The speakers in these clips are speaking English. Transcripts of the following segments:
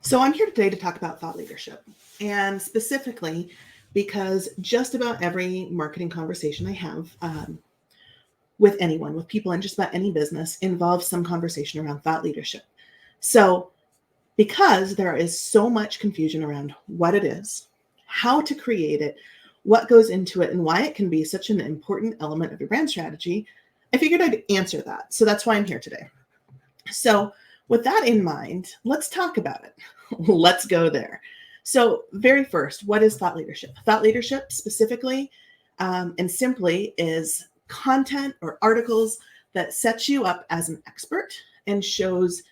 So I'm here today to talk about thought leadership, and specifically because just about every marketing conversation I have with anyone, with people in just about any business, involves some conversation around thought leadership. So because there is so much confusion around what it is, how to create it, what goes into it, and why it can be such an important element of your brand strategy, I figured I'd answer that. So that's why I'm here today. So with that in mind, let's talk about it. Let's go there. So very first, what is thought leadership? Thought leadership specifically and simply is content or articles that sets you up as an expert and shows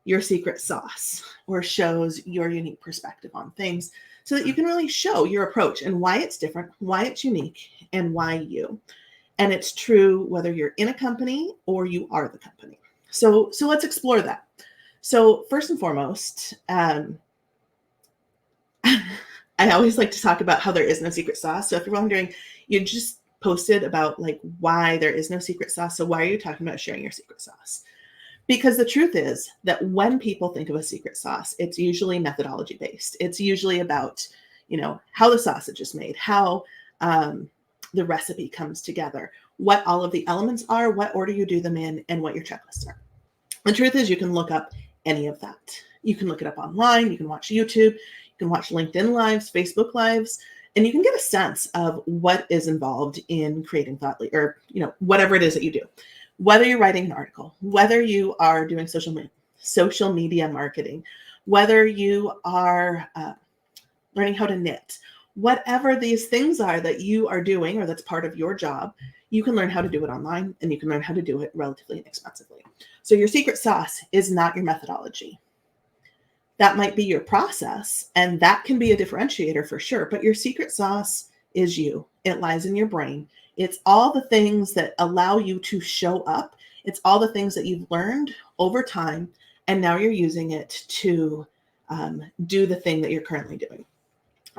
your secret sauce or shows your unique perspective on things so that you can really show your approach and why it's different, why it's unique, and why you. And it's true whether you're in a company or you are the company. So let's explore that. So first and foremost, I always like to talk about how there is no secret sauce. So if you're wondering, you just posted about like why there is no secret sauce. So why are you talking about sharing your secret sauce? Because the truth is that when people think of a secret sauce, it's usually methodology based. It's usually about, how the sausage is made, how the recipe comes together, what all of the elements are, what order you do them in, and what your checklists are. The truth is you can look up any of that. You can look it up online. You can watch YouTube. You can watch LinkedIn Lives, Facebook Lives, and you can get a sense of what is involved in creating thought or whatever it is that you do. Whether you're writing an article, whether you are doing social media marketing, whether you are learning how to knit, whatever these things are that you are doing or that's part of your job, you can learn how to do it online and you can learn how to do it relatively inexpensively. So your secret sauce is not your methodology. That might be your process, and that can be a differentiator for sure, but your secret sauce is you. It lies in your brain. It's all the things that allow you to show up. It's all the things that you've learned over time, and now you're using it to do the thing that you're currently doing.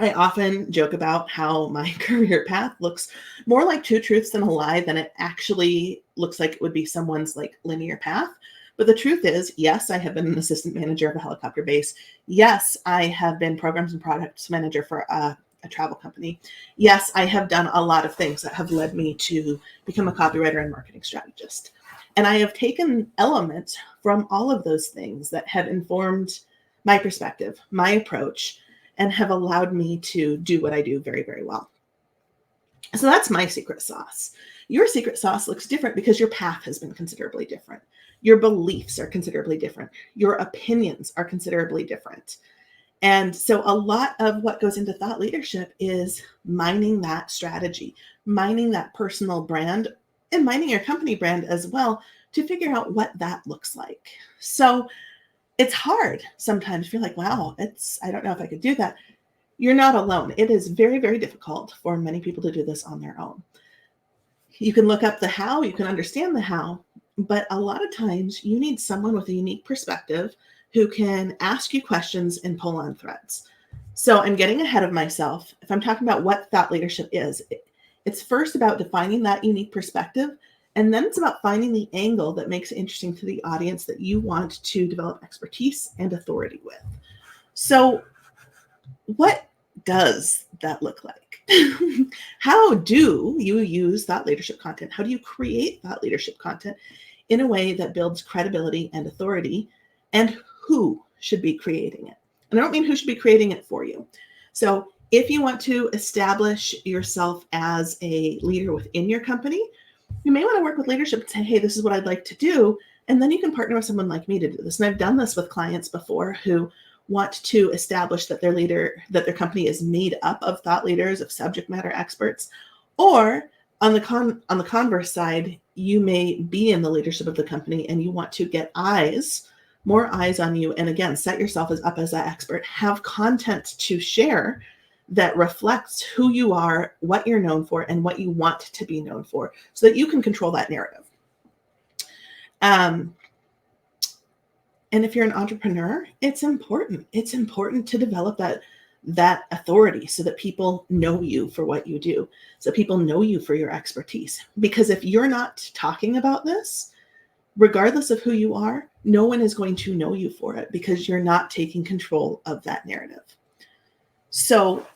I often joke about how my career path looks more like two truths and a lie than it actually looks like it would be someone's like linear path. But the truth is, yes, I have been an assistant manager of a helicopter base. Yes, I have been programs and products manager for a travel company. Yes, I have done a lot of things that have led me to become a copywriter and marketing strategist. And I have taken elements from all of those things that have informed my perspective, my approach, and have allowed me to do what I do very, very well. So that's my secret sauce. Your secret sauce looks different because your path has been considerably different. Your beliefs are considerably different. Your opinions are considerably different. And so a lot of what goes into thought leadership is mining that strategy, mining that personal brand, and mining your company brand as well to figure out what that looks like. So it's hard sometimes. If you're like, wow, I don't know if I could do that. You're not alone. It is very, very difficult for many people to do this on their own. You can look up the how, you can understand the how, but a lot of times you need someone with a unique perspective who can ask you questions and pull on threads. So I'm getting ahead of myself. If I'm talking about what thought leadership is, it's first about defining that unique perspective, and then it's about finding the angle that makes it interesting to the audience that you want to develop expertise and authority with. So what does that look like? How do you use thought leadership content? How do you create thought leadership content in a way that builds credibility and authority? And who should be creating it? And I don't mean who should be creating it for you. So if you want to establish yourself as a leader within your company, you may want to work with leadership and say, hey, this is what I'd like to do. And then you can partner with someone like me to do this. And I've done this with clients before who want to establish that their company is made up of thought leaders, of subject matter experts. Or on the converse side, you may be in the leadership of the company and you want to get more eyes on you. And again, set yourself up as that expert, have content to share that reflects who you are, what you're known for, and what you want to be known for, so that you can control that narrative. And if you're an entrepreneur, it's important. It's important to develop that authority so that people know you for what you do, so people know you for your expertise. Because if you're not talking about this, regardless of who you are, no one is going to know you for it because you're not taking control of that narrative. So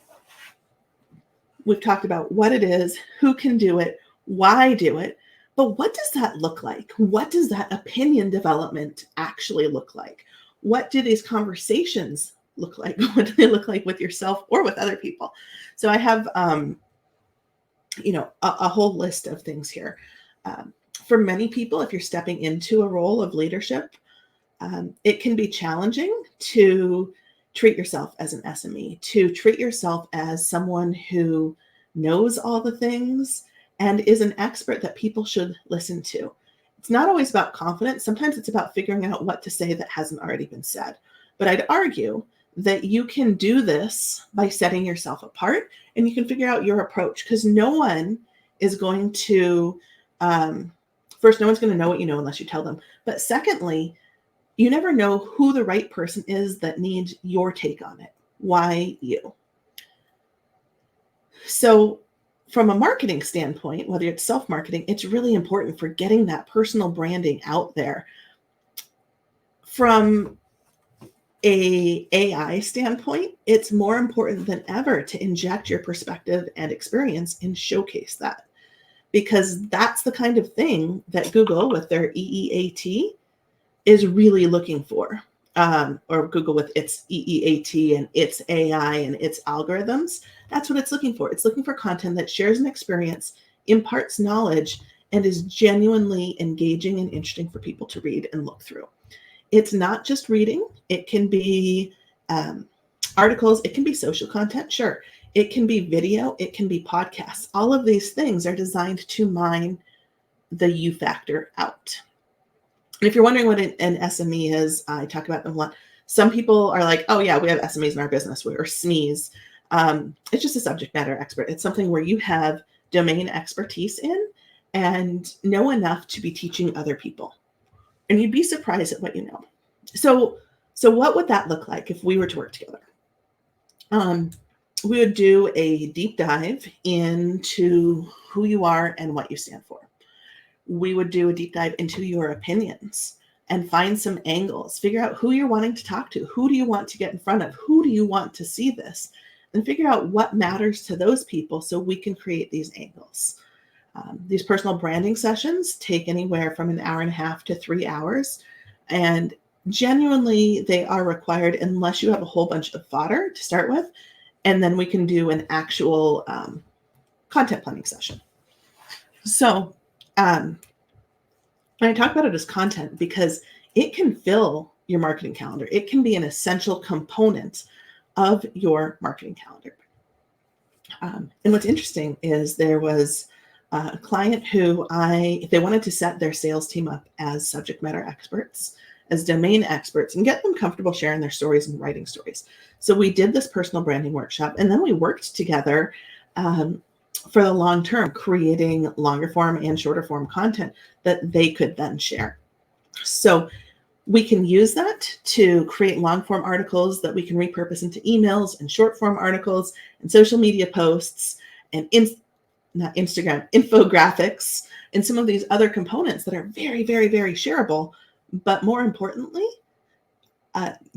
we've talked about what it is, who can do it, why do it, but what does that look like? What does that opinion development actually look like? What do these conversations look like? What do they look like with yourself or with other people? So I have, a whole list of things here. For many people, if you're stepping into a role of leadership, it can be challenging to treat yourself as an SME, to treat yourself as someone who knows all the things and is an expert that people should listen to. It's not always about confidence. Sometimes it's about figuring out what to say that hasn't already been said. But I'd argue that you can do this by setting yourself apart, and you can figure out your approach, because no one is going to, first, no one's going to know what you know unless you tell them. But secondly, you never know who the right person is that needs your take on it. Why you? So from a marketing standpoint, whether it's self-marketing, it's really important for getting that personal branding out there. From a AI standpoint, it's more important than ever to inject your perspective and experience and showcase that, because that's the kind of thing that Google with their EEAT is really looking for, or Google with its EEAT and its AI and its algorithms. That's what it's looking for. It's looking for content that shares an experience, imparts knowledge, and is genuinely engaging and interesting for people to read and look through. It's not just reading. It can be articles. It can be social content. Sure. It can be video. It can be podcasts. All of these things are designed to mine the you factor out. And if you're wondering what an SME is, I talk about them a lot. Some people are like, oh yeah, we have SMEs in our business, or SMEs. It's just a subject matter expert. It's something where you have domain expertise in and know enough to be teaching other people. And you'd be surprised at what you know. So what would that look like if we were to work together? We would do a deep dive into who you are and what you stand for. We would do a deep dive into your opinions and find some angles, figure out who you're wanting to talk to, who do you want to get in front of, who do you want to see this, and figure out what matters to those people so we can create these angles. These personal branding sessions take anywhere from 1.5 hours to 3 hours, and genuinely they are required unless you have a whole bunch of fodder to start with, and then we can do an actual content planning session. So and I talk about it as content because it can fill your marketing calendar. It can be an essential component of your marketing calendar. And what's interesting is there was a client who they wanted to set their sales team up as subject matter experts, as domain experts, and get them comfortable sharing their stories and writing stories. So we did this personal branding workshop, and then we worked together for the long term, creating longer form and shorter form content that they could then share. So we can use that to create long form articles that we can repurpose into emails and short form articles and social media posts and not Instagram, infographics, and some of these other components that are very, very, very shareable, but more importantly,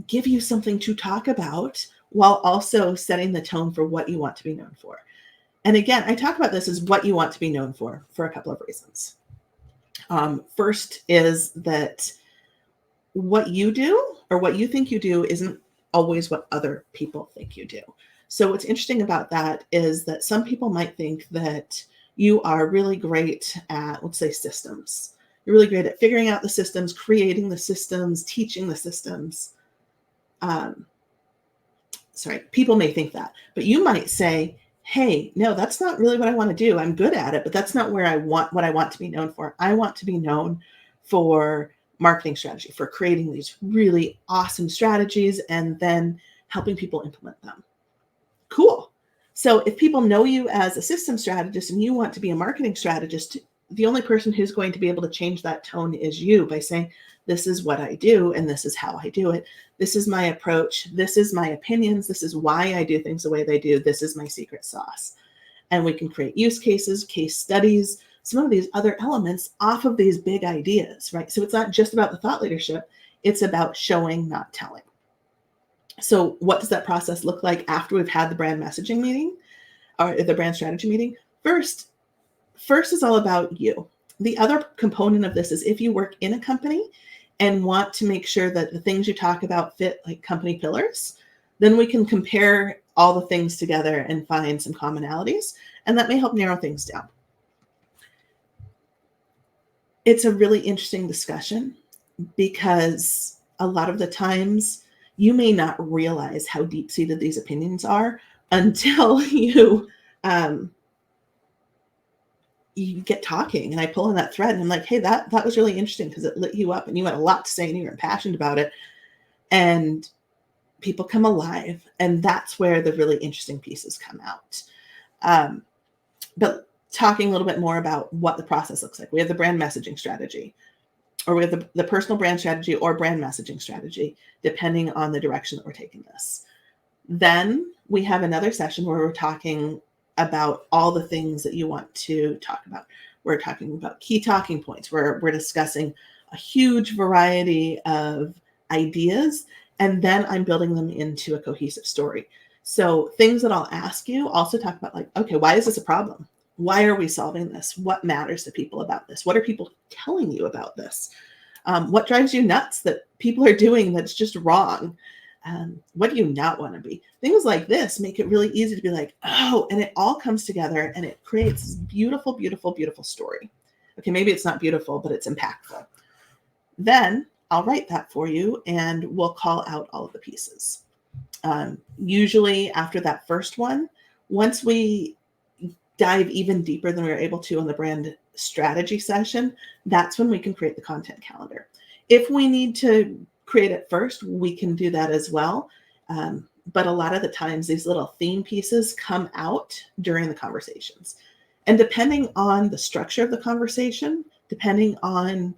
give you something to talk about while also setting the tone for what you want to be known for. And again, I talk about this as what you want to be known for a couple of reasons. First is that what you do or what you think you do isn't always what other people think you do. So what's interesting about that is that some people might think that you are really great at, let's say, systems. You're really great at figuring out the systems, creating the systems, teaching the systems. People may think that, but you might say, hey, no, that's not really what I want to do. I'm good at it, but that's not what I want to be known for. I want to be known for marketing strategy, for creating these really awesome strategies and then helping people implement them. Cool. So if people know you as a system strategist and you want to be a marketing strategist, the only person who's going to be able to change that tone is you by saying, this is what I do and this is how I do it. This is my approach. This is my opinions. This is why I do things the way they do. This is my secret sauce. And we can create use cases, case studies, some of these other elements off of these big ideas, right? So it's not just about the thought leadership. It's about showing, not telling. So what does that process look like after we've had the brand messaging meeting or the brand strategy meeting? First is all about you. The other component of this is if you work in a company and want to make sure that the things you talk about fit like company pillars, then we can compare all the things together and find some commonalities, and that may help narrow things down. It's a really interesting discussion because a lot of the times you may not realize how deep-seated these opinions are until you get talking and I pull in that thread and I'm like, hey, that was really interesting because it lit you up and you had a lot to say and you were passionate about it. And people come alive. And that's where the really interesting pieces come out. But talking a little bit more about what the process looks like. We have the brand messaging strategy, or we have the personal brand strategy or brand messaging strategy, depending on the direction that we're taking this. Then we have another session where we're talking about all the things that you want to talk about. We're talking about key talking points. We're discussing a huge variety of ideas, and then I'm building them into a cohesive story. So things that I'll ask you also talk about, like, okay, why is this a problem? Why are we solving this? What matters to people about this? What are people telling you about this? What drives you nuts that people are doing that's just wrong? What do you not want to be? Things like this make it really easy to be like, oh, and it all comes together and it creates this beautiful, beautiful, beautiful story. Okay, maybe it's not beautiful, but it's impactful. Then I'll write that for you and we'll call out all of the pieces. Usually after that first one, once we dive even deeper than we were able to on the brand strategy session, that's when we can create the content calendar. If we need to create it first, we can do that as well. But a lot of the times these little theme pieces come out during the conversations. And depending on the structure of the conversation, depending on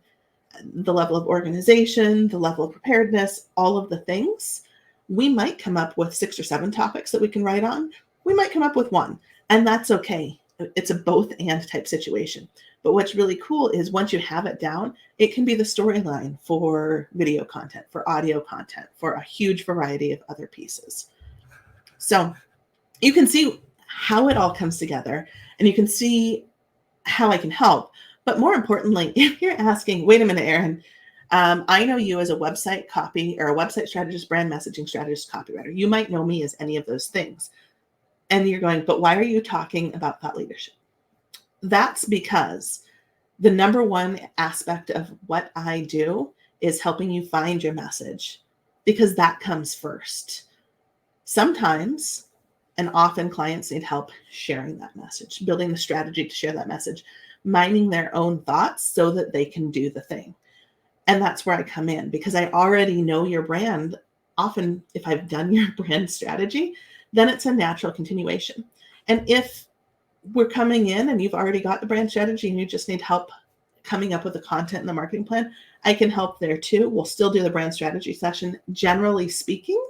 the level of organization, the level of preparedness, all of the things, we might come up with 6 or 7 topics that we can write on. We might come up with 1, and that's okay. It's a both and type situation. But what's really cool is once you have it down, it can be the storyline for video content, for audio content, for a huge variety of other pieces. So you can see how it all comes together and you can see how I can help. But more importantly, if you're asking, wait a minute, Erin, I know you as a website copy or a website strategist, brand messaging strategist, copywriter. You might know me as any of those things. And you're going, but why are you talking about thought leadership? That's because the number one aspect of what I do is helping you find your message, because that comes first. Sometimes, and often, clients need help sharing that message, building the strategy to share that message, minding their own thoughts so that they can do the thing. And that's where I come in, because I already know your brand. Often, if I've done your brand strategy, then it's a natural continuation. And if we're coming in and you've already got the brand strategy and you just need help coming up with the content and the marketing plan, I can help there too. We'll still do the brand strategy session, generally speaking,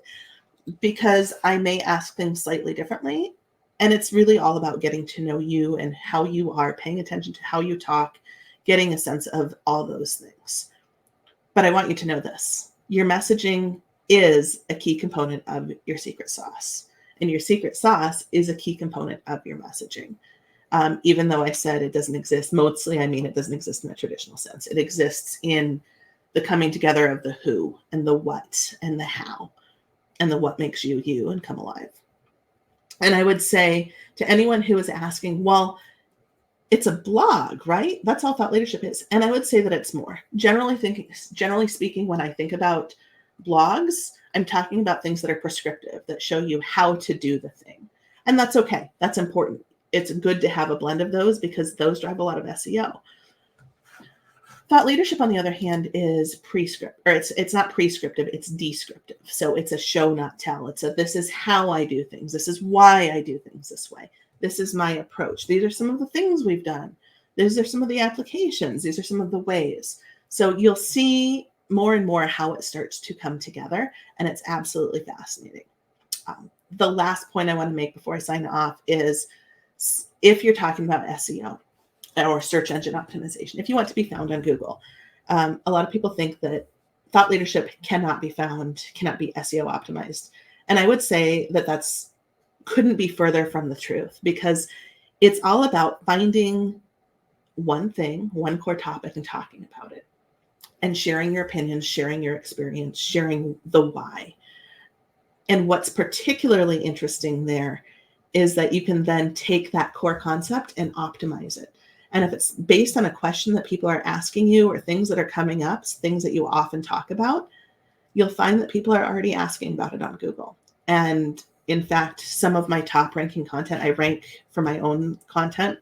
because I may ask things slightly differently. And it's really all about getting to know you and how you are, paying attention to how you talk, getting a sense of all those things. But I want you to know this: your messaging is a key component of your secret sauce. And your secret sauce is a key component of your messaging. Even though I said it doesn't exist, mostly I mean it doesn't exist in a traditional sense. It exists in the coming together of the who and the what and the how and the what makes you you and come alive. And I would say to anyone who is asking, well, it's a blog, right? That's all thought leadership is. And I would say that it's more. Generally speaking, when I think about blogs, I'm talking about things that are prescriptive, that show you how to do the thing. And that's okay. That's important. It's good to have a blend of those because those drive a lot of SEO. Thought leadership, on the other hand, is prescriptive, or it's not prescriptive, it's descriptive. So it's a show, not tell. It's a, this is how I do things. This is why I do things this way. This is my approach. These are some of the things we've done. These are some of the applications. These are some of the ways. So you'll see more and more how it starts to come together, and it's absolutely fascinating. The last point I want to make before I sign off is, if you're talking about SEO or search engine optimization, if you want to be found on Google, a lot of people think that thought leadership cannot be found, cannot be SEO optimized. And I would say that that's couldn't be further from the truth, because it's all about finding one thing, one core topic, and talking about it and sharing your opinions, sharing your experience, sharing the why. And what's particularly interesting there is that you can then take that core concept and optimize it. And if it's based on a question that people are asking you or things that are coming up, things that you often talk about, you'll find that people are already asking about it on Google. And in fact, some of my top ranking content, I rank for my own content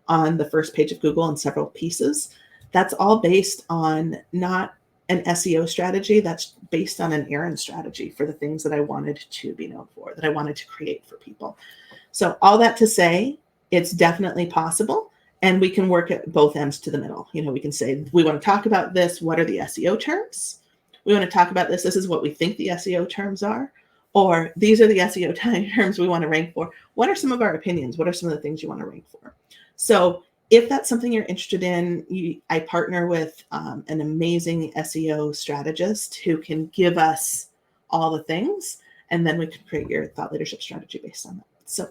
on the first page of Google in several pieces. That's all based on not an SEO strategy. That's based on an Erin strategy for the things that I wanted to be known for, that I wanted to create for people. So all that to say, it's definitely possible. And we can work at both ends to the middle. We can say, we want to talk about this. What are the SEO terms? We want to talk about this. This is what we think the SEO terms are. Or these are the SEO terms we want to rank for. What are some of our opinions? What are some of the things you want to rank for? So if that's something you're interested in, I partner with an amazing SEO strategist who can give us all the things, and then we can create your thought leadership strategy based on that. So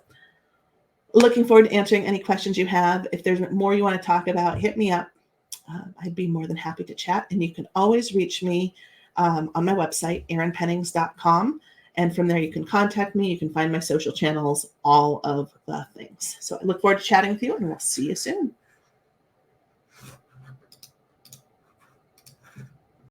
looking forward to answering any questions you have. If there's more you want to talk about, hit me up. I'd be more than happy to chat. And you can always reach me on my website, erinpennings.com. And from there, you can contact me. You can find my social channels, all of the things. So I look forward to chatting with you, and we'll see you soon.